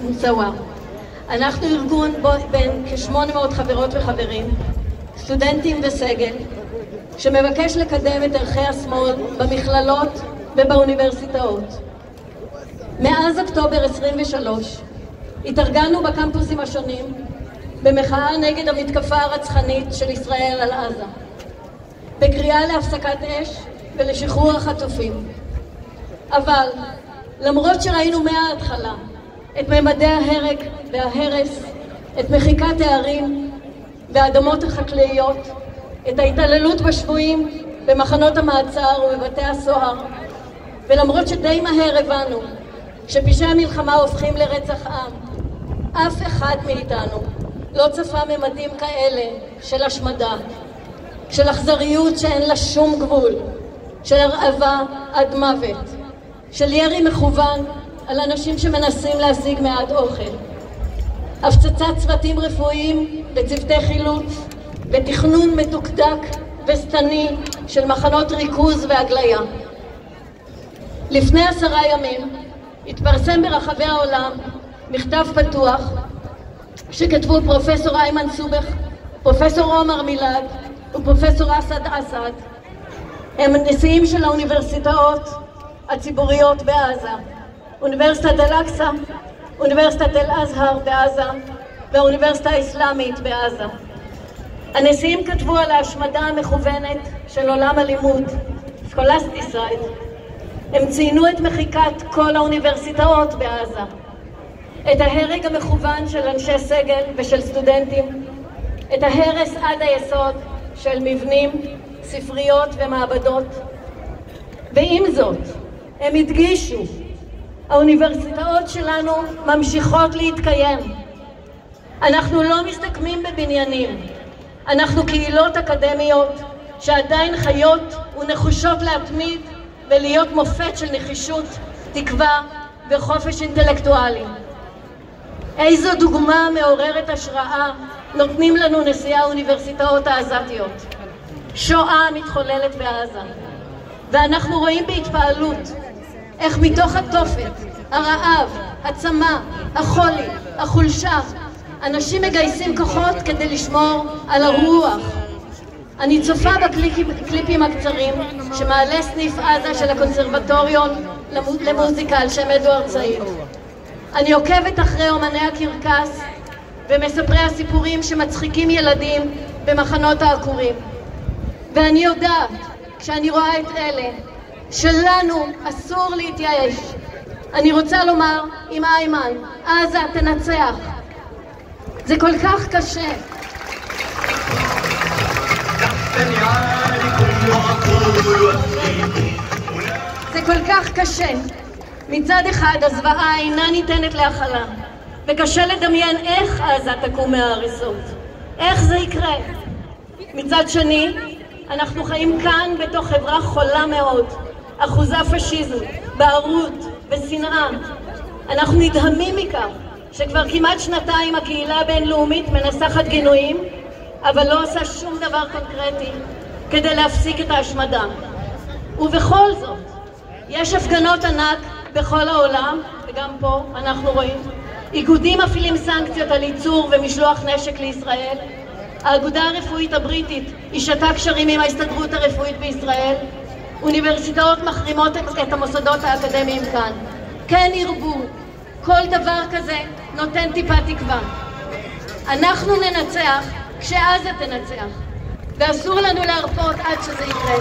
מוסאווה. אנחנו ארגון בין כ-800 חברות וחברים, סטודנטים וסגל, שמבקש לקדם את ערכי השמאל במכללות ובאוניברסיטאות. מאז אוקטובר 23 התארגנו בקמפוסים השונים במחאה נגד המתקפה הרצחנית של ישראל על עזה, בקריאה להפסקת אש ולשחרור החטופים. אבל למרות שראינו מההתחלה את ממדי ההרג וההרס, את מחיקת הערים והאדמות החקלאיות, את ההתעללות בשבויים במחנות המעצר ובבתי הסוהר, ולמרות שדי מהר הבנו שפשעי המלחמה הופכים לרצח עם, אף אחד מאיתנו לא צפה ממדים כאלה של השמדה, של אכזריות שאין לה שום גבול, של הרעבה עד מוות, של ירי מכוון על אנשים שמנסים להשיג מעט אוכל, הפצצת צוותים רפואיים וצוותי חילוץ ותכנון מדוקדק וסתני של מחנות ריכוז והגליה. לפני 10 ימים התפרסם ברחבי העולם מכתב פתוח שכתבו פרופסור איימן סובח, פרופסור עומר מילד ופרופסור אסד אסד. הם נשיאים של האוניברסיטאות הציבוריות בעזה, אוניברסיטת אל-אקצא, אוניברסיטת אל-אזהר בעזה והאוניברסיטה האסלאמית בעזה. הנשיאים כתבו על ההשמדה המכוונת של עולם הלימוד, סקולסטיסייד. הם ציינו את מחיקת כל האוניברסיטאות בעזה, את ההרג המכוון של אנשי סגל ושל סטודנטים, את ההרס עד היסוד של מבנים, ספריות ומעבדות. ועם זאת, הם הדגישו, האוניברסיטאות שלנו ממשיכות להתקיים. אנחנו לא מסתכמים בבניינים, אנחנו קהילות אקדמיות שעדיין חיות ונחושות להתמיד ולהיות מופת של נחישות, תקווה וחופש אינטלקטואלי. איזו דוגמה מעוררת השראה נותנים לנו נשיאי האוניברסיטאות העזתיות. שואה מתחוללת בעזה, ואנחנו רואים בהתפעלות איך מתוך התופת, הרעב, הצמא, החולי, החולשה, אנשים מגייסים כוחות כדי לשמור על הרוח. אני צופה בקליפים הקצרים שמעלה סניף עזה של הקונסרבטוריון למוזיקה על שם אדוארד סעיד. אני עוקבת אחרי אומני הקרקס ומספרי הסיפורים שמצחיקים ילדים במחנות העקורים. ואני יודעת, כשאני רואה את אלה, שלנו אסור להתייאש. אני רוצה לומר עם איימן, עזה תנצח. זה כל כך קשה. זה כל כך קשה. מצד אחד הזוועה אינה ניתנת להכלה, וקשה לדמיין איך עזה תקום מההריסות, איך זה יקרה. מצד שני, אנחנו חיים כאן בתוך חברה חולה מאוד, אחוזה פשיזם, בערות ושנאה. אנחנו נדהמים מכך שכבר כמעט 2 הקהילה הבינלאומית מנסחת גינויים, אבל לא עושה שום דבר קונקרטי כדי להפסיק את ההשמדה. ובכל זאת, יש הפגנות ענק בכל העולם, וגם פה אנחנו רואים. איגודים מפעילים סנקציות על ייצור ומשלוח נשק לישראל. האגודה הרפואית הבריטית השתה קשרים עם ההסתדרות הרפואית בישראל. אוניברסיטאות מחרימות את המוסדות האקדמיים כאן. כן ירבו. כל דבר כזה נותן טיפה תקווה. אנחנו ננצח כשעזה תנצח, ואסור לנו להרפות עד שזה יקרה.